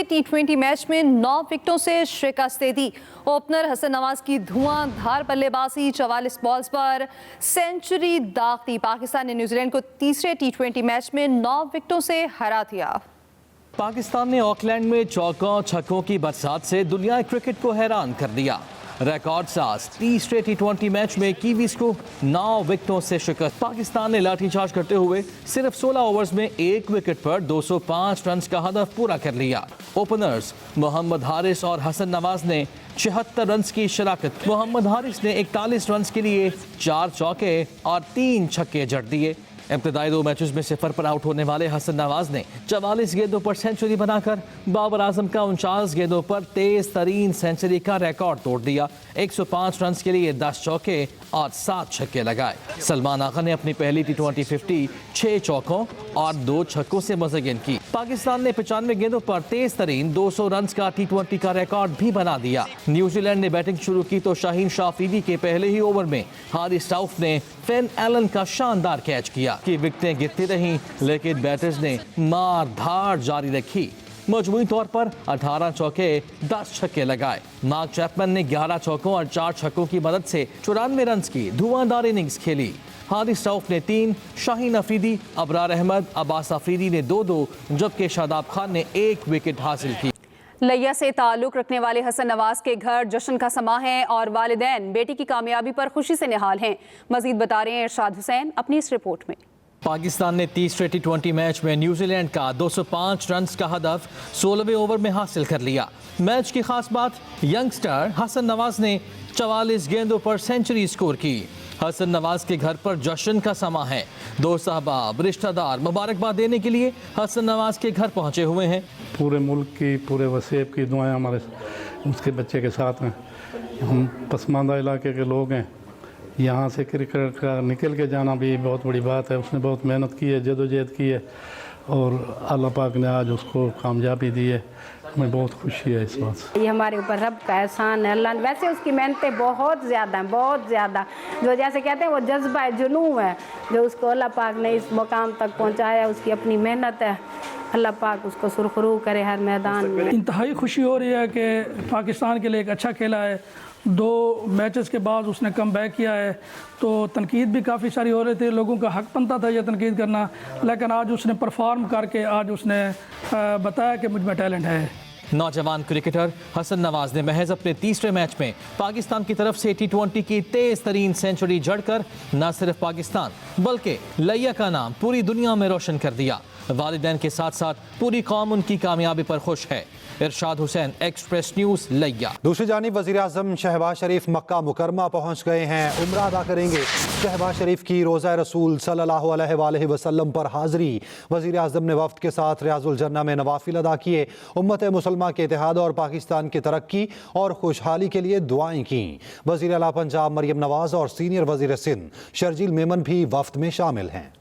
T20 match में 9 विकेटों से शिकस्त दे दी। ओपनर हसन नवाज की धुआंधार बल्लेबाजी 44 बॉल्स पर सेंचुरी दाग दी। पाकिस्तान ने न्यूजीलैंड को तीसरे T20 मैच में 9 विकेटों से हरा दिया। पाकिस्तान ने ऑकलैंड में चौकों छक्कों की बरसात से दुनिया क्रिकेट को हैरान कर दिया। रिकॉर्ड साज तीसरे T20 मैच में कीवीज को 9 विकेटों से शिकस्त। पाकिस्तान ने लाठीचार्ज करते हुए सिर्फ 16 ओवर्स में 1 विकेट पर 205 रन का हदफ पूरा कर लिया। ओपनर्स मोहम्मद हारिस और हसन नवाज ने 76 रन की शराकत। मोहम्मद हारिस ने 41 रन के लिए 4 चौके और 3 छक्के जड़ दिए। इब्तदाई 2 मैचेस में 0 पर आउट होने वाले हसन नवाज ने 44 गेंदों पर सेंचुरी बनाकर बाबर आजम का 49 गेंदों पर तेज तरीन सेंचुरी का रिकॉर्ड तोड़ दिया। 105 रन के लिए 10 चौके और 7 छक्के लगाए। सलमान आगा ने अपनी पहली T20 50 6 चौकों और 2 छक्कों से मुज़य्यन की। पाकिस्तान ने 95 गेंदों पर तेज तरीन 200 रन का T20 का रिकॉर्ड भी बना दिया। न्यूजीलैंड ने बैटिंग शुरू की तो शाहीन शाह अफरीदी के पहले ही ओवर में हारिस राउफ ने फेन एलन का शानदार कैच किया कि विकेटें गिरती रहीं, लेकिन बैटर्स ने मार धार जारी रखी। मजमूई तौर पर 18 चौके 10 छक्के लगाए। मार्क चैपमैन ने 11 चौकों और 4 छक्कों की मदद से 94 रन की धुआंधार इनिंग्स खेली। हारिस राउफ ने 3, शाहीन अफरीदी, अबरार अहमद, अब्बास अफरीदी ने 2-2 जबकि शादाब खान ने 1 विकेट हासिल की। लैया से ताल्लुक रखने वाले हसन नवाज के घर जश्न का समा है और वालिदैन बेटी की कामयाबी पर खुशी से निहाल हैं। मजीद बता रहे हैं इरशाद हुसैन अपनी इस रिपोर्ट में। पाकिस्तान ने तीसरे T20 मैच में न्यूजीलैंड का 205 रन का हदफ 16वें ओवर में हासिल कर लिया। मैच की खास बात, यंगस्टर हसन नवाज ने 44 गेंदों पर सेंचुरी स्कोर की। हसन नवाज के घर पर जश्न का समा है। दोस्त अहबाब रिश्तेदार मुबारकबाद देने के लिए हसन नवाज के घर पहुंचे हुए हैं। पूरे मुल्क की, पूरे वसीब की दुआएं हमारे उसके बच्चे के साथ हैं। हम पसमानदा इलाके के लोग हैं। यहाँ से क्रिकेट का निकल के जाना भी बहुत बड़ी बात है। उसने बहुत मेहनत की है, जदोजहद की है और अल्लाह पाक ने आज उसको कामयाबी दी है। हमें बहुत खुशी है इस बात से। ये हमारे ऊपर रब का एहसान है। अल्लाह वैसे उसकी मेहनतें बहुत ज़्यादा हैं, बहुत ज़्यादा, जो जैसे कहते हैं वो जज्बा है, जुनून है, जो उसको अल्लाह पाक ने इस मुकाम तक पहुँचाया। उसकी अपनी मेहनत है। अल्लाह पाक उसको सुरखरू करे हर मैदान में। इंतहाई खुशी हो रही है कि पाकिस्तान के लिए एक अच्छा खेला है। 2 मैचेस के बाद उसने कम बैक किया है, तो तनकीद भी काफ़ी सारी हो रही थी। लोगों का हक बनता था ये तनकीद करना, लेकिन आज उसने परफॉर्म करके आज उसने बताया कि मुझ में टैलेंट है। नौजवान क्रिकेटर हसन नवाज ने महज अपने तीसरे मैच में पाकिस्तान की तरफ से T20 की तेज तरीन सेंचुरी जड़कर न सिर्फ पाकिस्तान बल्कि लैया का नाम पूरी दुनिया में रोशन कर दिया। वालिदैन के साथ साथ पूरी कौम उनकी कामयाबी पर खुश है। इरशाद हुसैन, एक्सप्रेस न्यूज़, लैया। दूसरी जानिब वज़ीर आज़म शहबाज शरीफ मक्का मुकरमा पहुँच गए हैं। उम्रा अदा करेंगे। शहबाज शरीफ की रोज़ा रसूल सल्लल्लाहु अलैहि वसल्लम पर हाज़री। वज़ीर आज़म ने वफ़द के साथ रियाजुल जन्ना में नवाफिल अदा किए। उम्मत मुसलमा के इत्तेहाद और पाकिस्तान की तरक्की और खुशहाली के लिए दुआएं की। वज़ीर आला पंजाब मरियम नवाज और सीनियर वज़ीर सिंध शर्जील मेमन भी वफ़द में शामिल हैं।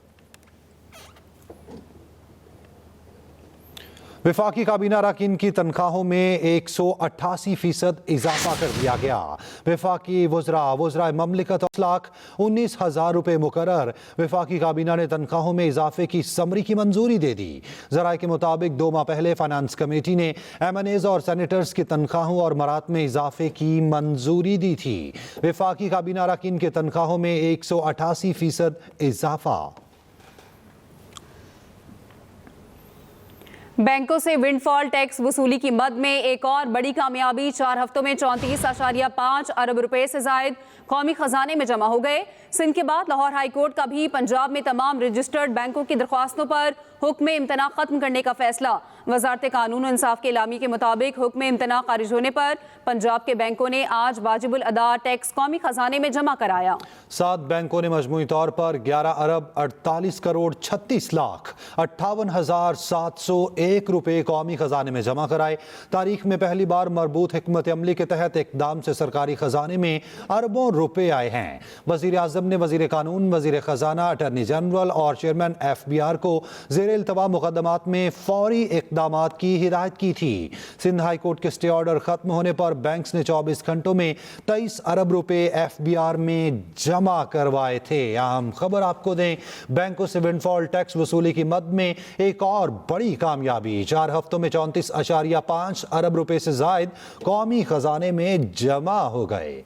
वफाकी काबीना अरकान की तनख्वाहों में 188% इजाफा कर दिया गया। वफाकी वज़रा ममलिकत 19,000 रुपये मुकर्रर। वफाकी काबीना ने तनख्वाहों में इजाफे की समरी की मंजूरी दे दी। ज़राए के मुताबिक 2 माह पहले फाइनेंस कमेटी ने MNAs और सेनेटर्स की तनख्वाहों और मरात में इजाफे की मंजूरी दी थी। वफाकी काबीना अरकान की तनख्वाहों में 188% इजाफा। बैंकों से विंडफॉल टैक्स वसूली की मद में एक और बड़ी कामयाबी। 4 हफ्तों में 34.5 अरब रुपए से जायद कौमी खजाने में जमा हो गए। सिंध के बाद लाहौर हाई कोर्ट का भी पंजाब में तमाम रजिस्टर्ड बैंकों की दरख्वास्तों पर हुक्म इम्तना खत्म करने का फैसला। वजारत कानून और इंसाफ के एलामी के मुताबिक हुक्म इम्तना खारिज होने पर पंजाब के बैंकों ने आज वाजिबुल अदा टैक्स कौमी खजाने में जमा कराया। 7 बैंकों ने मजमूई तौर पर 11 अरब 48 करोड़ 36 लाख 58,701 रुपये कौमी खजाने में जमा कराए। तारीख में पहली बार मरबूत हिकमत अमली के तहत इकदाम से सरकारी खजाने में अरबों रुपए आए हैं। वजीर आजम ने वजीर कानून, वजीर खजाना, अटर्नी जनरल और चेयरमैन FBR को ज़ेर इल्तवा मुकदमात में फौरी اقدامات کی ہدایت کی تھی۔ سندھ ہائی کورٹ کے اسٹے آرڈر ختم ہونے پر بینکس نے 24 گھنٹوں میں 23 ارب روپے FBR میں جمع کروائے تھے۔ اہم خبر آپ کو دیں، بینکوں سے ونڈفال ٹیکس وصولی کی مد میں ایک اور بڑی کامیابی، 4 ہفتوں میں 34.5 ارب روپے سے زائد قومی خزانے میں جمع ہو گئے۔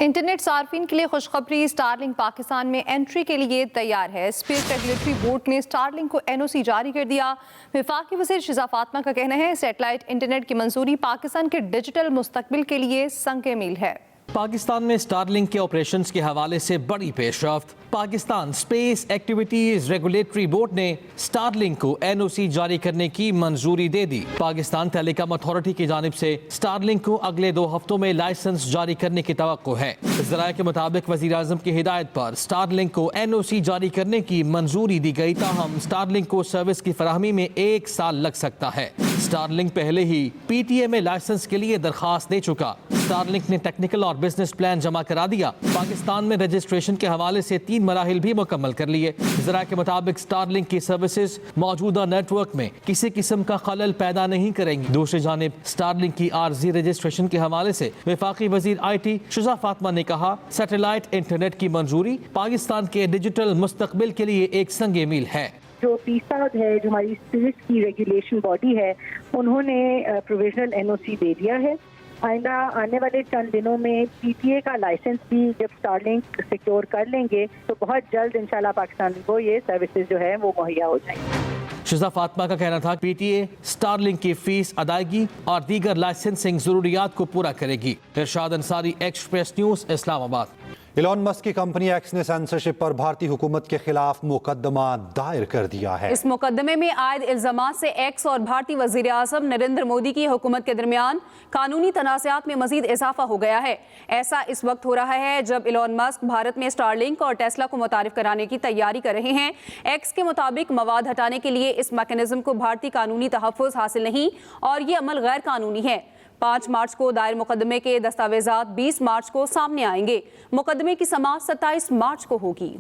انٹرنیٹ صارفین کے لیے خوشخبری، اسٹار لنک پاکستان میں انٹری کے لیے تیار ہے۔ اسپیس ریگولیٹری بورڈ نے اسٹار لنک کو NOC جاری کر دیا۔ وفاقی وزیر شزا فاطمہ کا کہنا ہے سیٹلائٹ انٹرنیٹ کی منظوری پاکستان کے ڈیجیٹل مستقبل کے لیے سنگ میل ہے۔ پاکستان میں اسٹار لنک کے آپریشنز کے حوالے سے بڑی پیش رفت۔ Pakistan space activities regulatory board نے اسٹار لنک کو NOC جاری کرنے کی منظوری دے دی۔ پاکستان ٹیلی کام اتھارٹی کی جانب سے اسٹار لنک کو اگلے 2 ہفتوں میں لائسنس جاری کرنے کی توقع ہے۔ ذرائع کے مطابق وزیر اعظم کی ہدایت پر اسٹار لنک کو NOC جاری کرنے کی منظوری دی گئی، تاہم اسٹار لنک کو سروس کی فراہمی میں 1 سال لگ سکتا ہے۔ اسٹار لنک پہلے ہی PTA میں لائسنس کے لیے درخواست دے چکا۔ اسٹار لنک نے ٹیکنیکل اور بزنس پلان جمع کرا دیا۔ پاکستان میں رجسٹریشن کے حوالے سے 3 مراحل بھی مکمل کر لیے۔ ذرائع کے مطابق اسٹار لنک کی سروسز موجودہ نیٹ ورک میں کسی قسم کا خلل پیدا نہیں کریں گی۔ دوسری جانب اسٹار لنک کی عارضی رجسٹریشن کے حوالے سے وفاقی وزیر IT شزا فاطمہ نے کہا سیٹلائٹ انٹرنیٹ کی منظوری پاکستان کے ڈیجیٹل مستقبل کے لیے ایک سنگ میل ہے۔ جو PSAD ہے، جو ہماری اسپیس کی ریگولیشن باڈی ہے، انہوں نے پروویژنل NOC دے دیا ہے۔ آئندہ آنے والے چند دنوں میں PTA کا لائسنس بھی جب اسٹار لنک سیکیور کر لیں گے تو بہت جلد انشاءاللہ پاکستان کو یہ سروسز جو ہے وہ مہیا ہو جائیں گی۔ شزا فاطمہ کا کہنا تھا PTA اسٹار لنک کی فیس ادائیگی اور دیگر لائسنسنگ ضروریات کو پورا کرے گی۔ ارشاد انصاری، ایکسپریس نیوز، اسلام آباد۔ ایلون مسک کی کمپنی ایکس نے سینسرشپ پر بھارتی حکومت کے خلاف مقدمہ دائر کر دیا ہے۔ اس مقدمے میں عائد الزامات سے ایکس اور بھارتی وزیر اعظم نریندر مودی کی حکومت کے درمیان قانونی تنازعات میں مزید اضافہ ہو گیا ہے۔ ایسا اس وقت ہو رہا ہے جب ایلون مسک بھارت میں اسٹار لنک اور ٹیسلا کو متعارف کرانے کی تیاری کر رہے ہیں۔ ایکس کے مطابق مواد ہٹانے کے لیے اس میکانزم کو بھارتی قانونی تحفظ حاصل نہیں اور یہ عمل غیر قانونی ہے۔ 5 مارچ کو دائر مقدمے کے دستاویزات 20 مارچ کو سامنے آئیں گے۔ مقدمے کی سماعت 27 مارچ کو ہوگی۔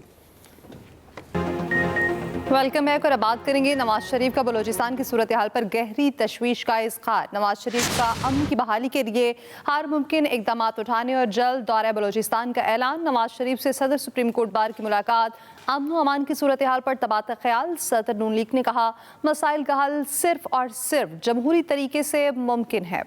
ویلکم بیک، اور اب بات کریں گے نواز شریف کا بلوچستان کی صورتحال پر گہری تشویش کا اظہار۔ نواز شریف کا امن کی بحالی کے لیے ہر ممکن اقدامات اٹھانے اور جلد دورہ بلوچستان کا اعلان۔ نواز شریف سے صدر سپریم کورٹ بار کی ملاقات، امن و امان کی صورتحال پر تبادلہ خیال۔ صدر نون لیگ نے کہا مسائل کا حل صرف اور صرف جمہوری طریقے سے ممکن ہے۔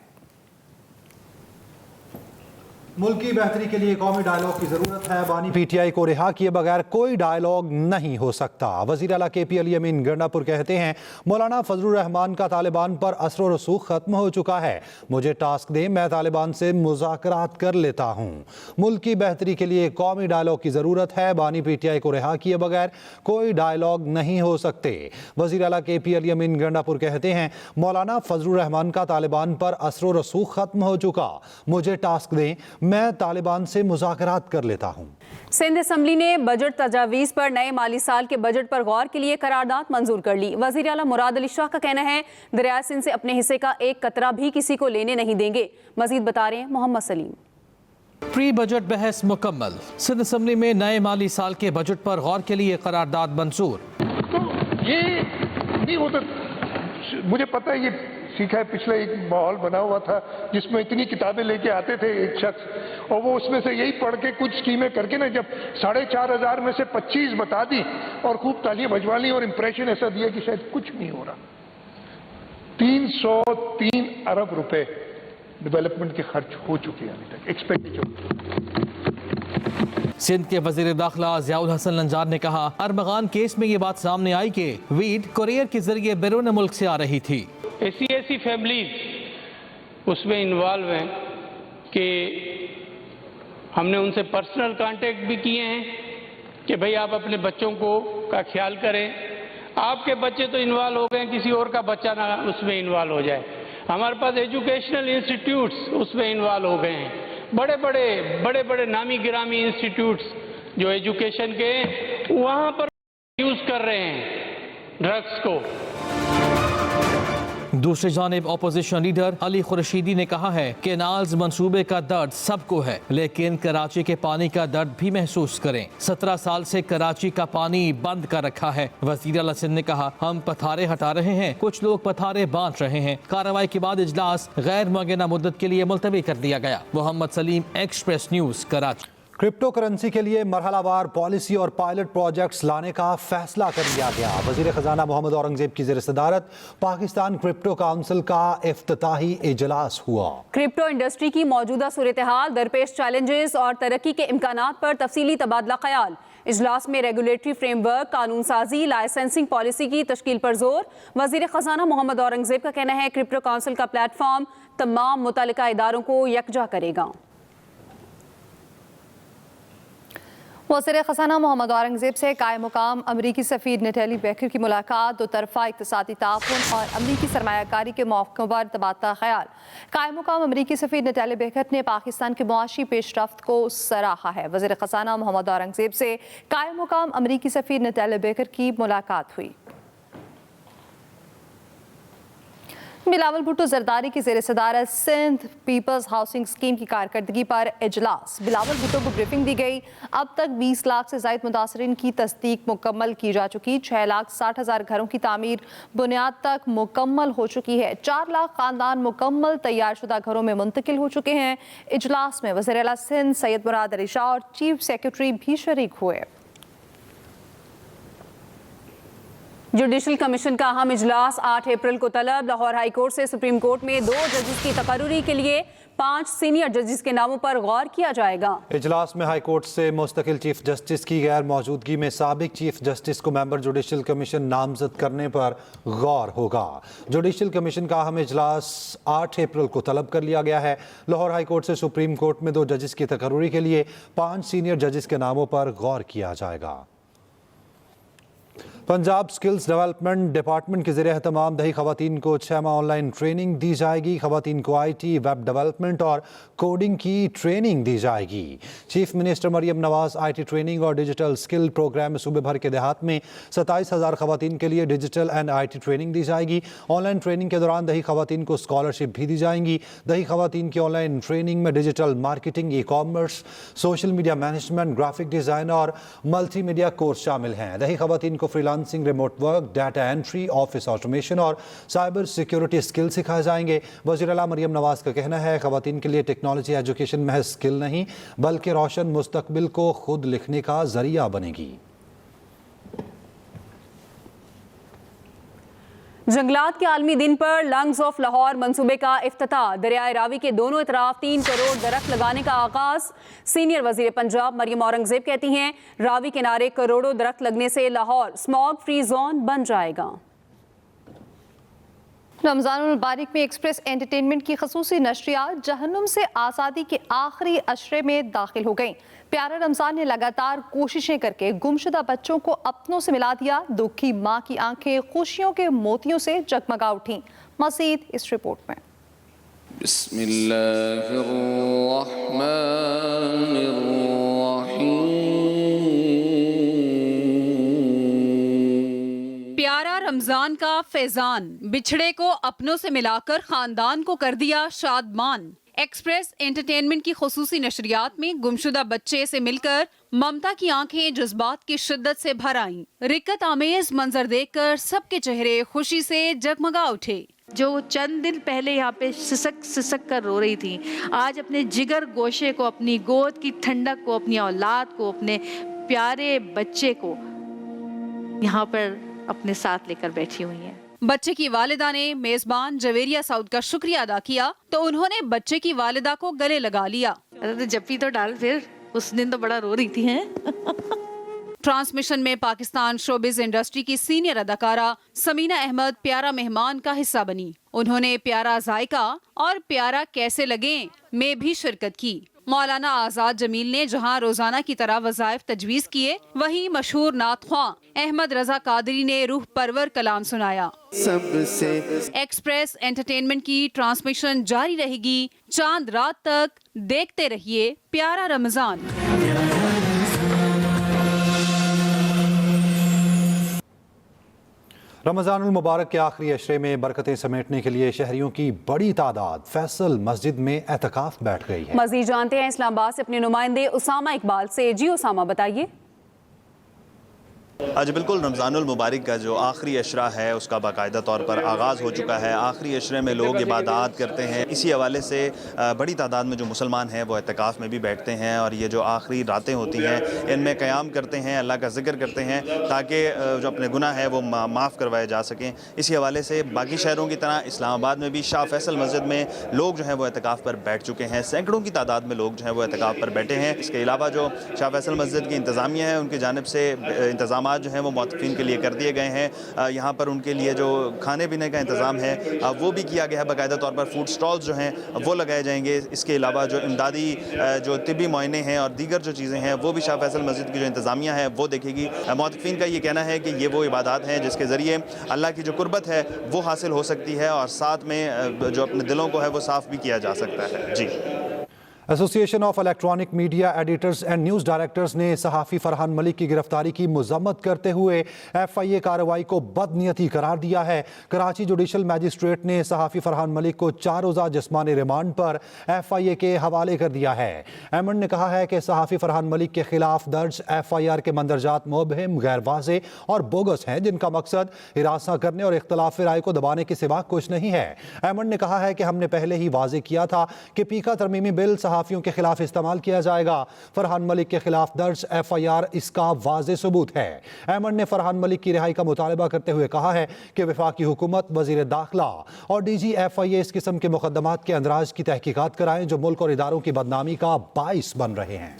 ملک کی بہتری کے لیے قومی ڈائیلاگ کی ضرورت ہے، بانی PTI کو رہا کیے بغیر کوئی ڈائیلاگ نہیں ہو سکتا۔ وزیر اعلیٰ KP علی امین گنڈا پور کہتے ہیں مولانا فضل الرحمان کا طالبان پر اثر و رسوخ ختم ہو چکا ہے، مجھے ٹاسک دیں، میں طالبان سے مذاکرات کر لیتا ہوں۔ ملک کی بہتری کے لیے قومی ڈائیلاگ کی ضرورت ہے، بانی PTI کو رہا کیے بغیر کوئی ڈائیلاگ نہیں ہو سکتے۔ وزیر اعلیٰ KP علی امین گنڈا پور کہتے ہیں مولانا فضل الرحمان کا طالبان پر اثر و رسوخ ختم ہو چکا، مجھے ٹاسک دیں، میں طالبان سے مذاکرات کر لیتا ہوں۔ سندھ اسمبلی نے بجٹ تجاویز پر نئے مالی سال کے بجٹ پر غور کے لیے قرارداد منظور کر لی۔ وزیر اعلیٰ مراد علی شاہ کا کہنا ہے دریائے سندھ سے اپنے حصے کا ایک قطرہ بھی کسی کو لینے نہیں دیں گے۔ مزید بتا رہے ہیں محمد سلیم۔ پری بجٹ بحث مکمل، سندھ اسمبلی میں نئے مالی سال کے بجٹ پر غور کے لیے قرارداد منظور۔ تو یہ نہیں ہوتا، مجھے پتہ ہے یہ سیکھا ہے، پچھلے ایک ماحول بنا ہوا تھا جس میں اتنی کتابیں لے کے آتے تھے ایک شخص، اور وہ اس میں سے یہی پڑھ کے کچھ اسکیمیں کر کے نا جب 4,500 میں سے 25 بتا دی اور خوب تالیاں بجوا لی اور امپریشن ایسا دیا کہ شاید کچھ نہیں ہو رہا۔ 303 ارب روپے ڈیولپمنٹ کے خرچ ہو چکے ہیں ابھی تک، ایکسپینڈیچر۔ سندھ کے وزیر داخلہ ضیاء الحسن لنجار نے کہا ارمغان کیس میں یہ بات سامنے آئی کہ ویڈ کوریئر کے ذریعے بیرون ملک سے آ رہی تھی۔ ایسی فیملیز اس میں انوالو ہیں کہ ہم نے ان سے پرسنل کانٹیکٹ بھی کیے ہیں کہ بھئی آپ اپنے بچوں کا خیال کریں، آپ کے بچے تو انوالو ہو گئے ہیں، کسی اور کا بچہ نہ اس میں انوالو ہو جائے۔ ہمارے پاس ایجوکیشنل انسٹیٹیوٹس اس میں انوالو ہو گئے ہیں، بڑے بڑے نامی گرامی انسٹیٹیوٹس جو ایجوکیشن کے وہاں پر یوز کر رہے ہیں ڈرگس کو۔ दूसरी जानिब अपोजिशन लीडर अली खुर्शीदी ने कहा है कैनाल्स मंसूबे का दर्द सबको है, लेकिन कराची के पानी का दर्द भी महसूस करें। 17 साल से कराची का पानी बंद कर रखा है। वज़ीर आला सिंध ने कहा हम पथारे हटा रहे हैं, कुछ लोग पथारे बांट रहे हैं। कार्रवाई के बाद इजलास गैर मुअय्यना मुद्दत के लिए मुलतवी कर दिया गया। Mohammad Saleem, Express News, Karachi. Cryptocurrency के लिए मरहलावार पॉलिसी और पायलट प्रोजेक्ट्स लाने का फैसला कर लिया गया। वज़ीर ख़ज़ाना मोहम्मद औरंगज़ेब की ज़ेर सदारत पाकिस्तान क्रिप्टो काउंसिल का इफ्तिताही इजलास हुआ। क्रिप्टो इंडस्ट्री की मौजूदा सूरत हाल, दरपेश चैलेंजेस और तरक्की के इम्कानात पर तफसीली तबादला ख्याल। इजलास में रेगुलेटरी फ्रेमवर्क, कानून साजी, लाइसेंसिंग पॉलिसी की तश्कील पर जोर। वज़ीर ख़ज़ाना मोहम्मद औरंगज़ेब का कहना है क्रिप्टो काउंसिल का प्लेटफॉर्म तमाम मुतल्लिका इदारों को यकजा करेगा। वज़ीर ख़ज़ाना मोहम्मद औरंगज़ेब से कायम मुकाम अमरीकी सफ़ीर नटैली बेकर की मुलाकात, दो तरफ़ा इक़्तिसादी ताउन और अमरीकी सरमायाकारी के मौक़ों पर तबादला ख़याल। कायम मुकाम अमरीकी सफ़ीर नटैली बेकर ने पाकिस्तान के मुआशी पेशरफ्त को सराहा है। वज़ीर ख़ज़ाना मोहम्मद औरंगज़ेब से कायम मुकाम अमरीकी सफ़ीर नटैली बेकर की मुलाकात हुई। बिलावल भुट्टो जरदारी की ज़ेर सदारत सिंध पीपल्स हाउसिंग स्कीम की कारकर्दगी पर इजलास। बिलावल भुट्टो को ब्रीफिंग दी गई। अब तक 20 लाख से ज़ायद मुतासरीन की तस्दीक मुकम्मल की जा चुकी। 6,60,000 घरों की तामीर बुनियाद तक मुकम्मल हो चुकी है। 4 लाख ख़ानदान मुकम्मल तैयार शुदा घरों में मुंतकिल हो चुके हैं। इजलास में वज़ीर आला सिंध सैयद मुराद अली शाह और चीफ सेक्रेटरी भी शरीक हुए। जुडिशल कमीशन का अहम इजलास 8 अप्रैल को तलब। लाहौर हाई कोर्ट से सुप्रीम कोर्ट में 2 जजेस की तकर्रुरी के लिए 5 सीनियर जजेस के नामों पर गौर किया जाएगा। इजलास में हाई कोर्ट से मुस्तकिल चीफ जस्टिस की गैर मौजूदगी में साबिक चीफ जस्टिस को मेंबर जुडिशल कमीशन नामजद करने पर गौर होगा। जुडिशल कमीशन का अहम इजलास 8 अप्रैल को तलब कर लिया गया है। लाहौर हाई कोर्ट से सुप्रीम कोर्ट में 2 जजेस की तकर्रुरी के लिए 5 सीनियर जजेस के नामों पर गौर किया जाएगा। पंजाब स्किल्स डेवलपमेंट डिपार्टमेंट के ज़रिए तमाम दही ख़वातीन को 6 माह ऑनलाइन ट्रेनिंग दी जाएगी। ख़वातीन को IT, वेब डेवलपमेंट और कोडिंग की ट्रेनिंग दी जाएगी। Chief minister Maryam Nawaz IT training और डिजिटल स्किल प्रोग्राम में सूबे भर के देहात में 27,000 ख़वातीन के लिए डिजिटल एंड IT ट्रेनिंग दी जाएगी। ऑनलाइन ट्रेनिंग के दौरान दही ख़वातीन को स्कॉलरशिप भी दी जाएंगी। दही ख़वातीन की ऑनलाइन ट्रेनिंग में digital marketing, e-commerce, social media management, graphic design और मल्टी मीडिया कोर्स शामिल हैं। दही ख़वातीन को freelancing, remote work, data entry, office automation और साइबर सिक्योरिटी स्किल सिखाए जाएंगे। वज़ीर आला मरियम नवाज का कहना है ख़वातीन के लिए टेक्नोलॉजी एजुकेशन महज स्किल नहीं बल्कि रोशन मुस्तकबिल को खुद लिखने का जरिया बनेगी। जंगलात के आलमी दिन पर लंग्स ऑफ लाहौर मंसूबे का इफ्तिताह। दरियाए रावी के दोनों इतराफ 3 करोड़ दरख्त लगाने का आगाज। सीनियर वजीर पंजाब मरियम औरंगज़ेब कहती हैं रावी किनारे करोड़ों दरख्त लगने से लाहौर स्मॉग फ्री जोन बन जाएगा। रमज़ानुल मुबारक में एक्सप्रेस एंटरटेनमेंट की खसूसी नशरियात जहन्नुम से आज़ादी के आखिरी अशरे में दाखिल हो गईं। प्यारा रमज़ान ने लगातार कोशिशें करके गुमशुदा बच्चों को अपनों से मिला दिया। दुखी माँ की आंखें खुशियों के मोतियों से जगमगा उठीं। मज़ीद इस रिपोर्ट में। प्यारा रमजान का फैजान बिछड़े को अपनों से मिलाकर खानदान को कर दिया शादमान। एक्सप्रेस एंटरटेनमेंट की खुसूसी नशरियात में गुमशुदा बच्चे से मिलकर ममता की आंखें जज्बात की शिद्दत से भर आईं। रिक्कत आमेज मंजर देखकर सबके चेहरे खुशी से जगमगा उठे। जो चंद दिन पहले यहाँ पे सिसक सिसक कर रो रही थी, आज अपने जिगर गोशे को, अपनी गोद की ठंडक को, अपनी औलाद को, अपने प्यारे बच्चे को यहाँ पर अपने साथ लेकर बैठी हुई हैं। बच्चे की वालिदा ने मेजबान जवेरिया साउद का शुक्रिया अदा किया तो उन्होंने बच्चे की वालिदा को गले लगा लिया। अरे जप्पी तो डाल, फिर उस दिन तो बड़ा रो रही थी हैं। ट्रांसमिशन में पाकिस्तान शोबिज इंडस्ट्री की सीनियर अदाकारा समीना अहमद प्यारा मेहमान का हिस्सा बनी। उन्होंने प्यारा जायका और प्यारा कैसे लगे में भी शिरकत की। मौलाना आजाद जमील ने जहां रोजाना की तरह वज़ाइफ तजवीज़ किए, वहीं मशहूर नातख्वां अहमद रजा कादरी ने रूह परवर कलाम सुनाया। एक्सप्रेस एंटरटेनमेंट की ट्रांसमिशन जारी रहेगी चांद रात तक। देखते रहिए प्यारा रमजान। रमज़ानुल मुबारक के आखिरी अशरे में बरकतें समेटने के लिए शहरियों की बड़ी तादाद फैसल मस्जिद में एतकाफ बैठ गई है। मज़ीद जानते हैं इस्लामाबाद से अपने नुमाइंदे उसामा इकबाल से। जी उसामा, बताइए। आज बिल्कुल रमज़ानुल मुबारक का जो आखिरी अशरा है उसका बाकायदा तौर पर आगाज़ हो चुका है। आखिरी अशरे में लोग इबादत करते हैं। इसी हवाले से बड़ी तादाद में जो मुसलमान हैं वो एतकाफ़ में भी बैठते हैं और ये जो आखिरी रातें होती हैं इनमें क़याम करते हैं, अल्लाह का ज़िक्र करते हैं ताकि जो अपने गुनाह है वो माफ़ करवाए जा सकें। इसी हवाले से बाकी शहरों की तरह इस्लामाबाद में भी शाह फैसल मस्जिद में लोग जो हैं वो एतकाफ़ पर बैठ चुके हैं। सैकड़ों की तादाद में लोग जो हैं वो एतकाफ़ पर बैठे हैं। इसके अलावा जो शाह फैसल मस्जिद की इंतज़ामिया है उनकी जानिब से इंतज़ाम जो हैं वो मुअत्तफ़ीन के लिए कर दिए गए हैं। यहाँ पर उनके लिए जो खाने पीने का इंतज़ाम है वो भी किया गया है। बाकायदा तौर पर फूड स्टॉल्स जो हैं वो लगाए जाएंगे। इसके अलावा जो इमदादी जो तिब्बी मुआयने हैं और दीगर जो चीज़ें हैं वो भी शाह फैसल मस्जिद की जो इंतज़ामिया है वो देखेगी। मुअत्तफ़ीन का ये कहना है कि ये वो इबादत हैं जिसके ज़रिए अल्लाह की जो कुर्बत है वो हासिल हो सकती है और साथ में जो अपने दिलों को है वो साफ़ भी किया जा सकता है। जी। Association of electronic media editors and news directors ने सहाफ़ी फरहान मलिक की गिरफ्तारी की मज़म्मत करते हुए FIA कार्रवाई को बदनीयती करार दिया है। कराची जुडिशल मैजिस्ट्रेट ने सहाफ़ी फरहान मलिक को 4 रोज़ा जिस्मानी रिमांड पर FIA के हवाले कर दिया है। एमन ने कहा है कि सहाफ़ी फरहान मलिक के खिलाफ दर्ज FIR के मंदरजात मुबहम, गैर वाज़े और बोगस हैं जिनका मकसद हिरासा करने और इख्तलाफ राय को दबाने के सिवा कुछ नहीं है। एमन ने कहा है कि हमने पहले ही वाज़े किया था कि पीका तरमीमी बिल सहाफ़ियों के खिलाफ इस्तेमाल किया जाएगा। फरहान मलिक के खिलाफ दर्ज FIR इसका वाज़े सबूत है। एमन ने फरहान मलिक की रिहाई का मुतालबा करते हुए कहा है कि वफाकी हुकूमत, वज़ीर दाखिला और DG FIA इस किस्म के मुकदमात के अंदराज की तहकीकात कराएं जो मुल्क और इदारों की बदनामी का बाइस बन रहे हैं।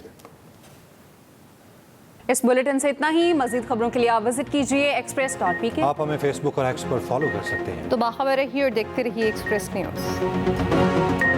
इस बुलेटिन से इतना ही। मज़ीद खबरों के लिए आप विजिट कीजिए express.pk। आप हमें फेसबुक और एक्स पर फॉलो कर सकते हैं। तो बाखबर रहिए और देखते रहिए एक्सप्रेस न्यूज़।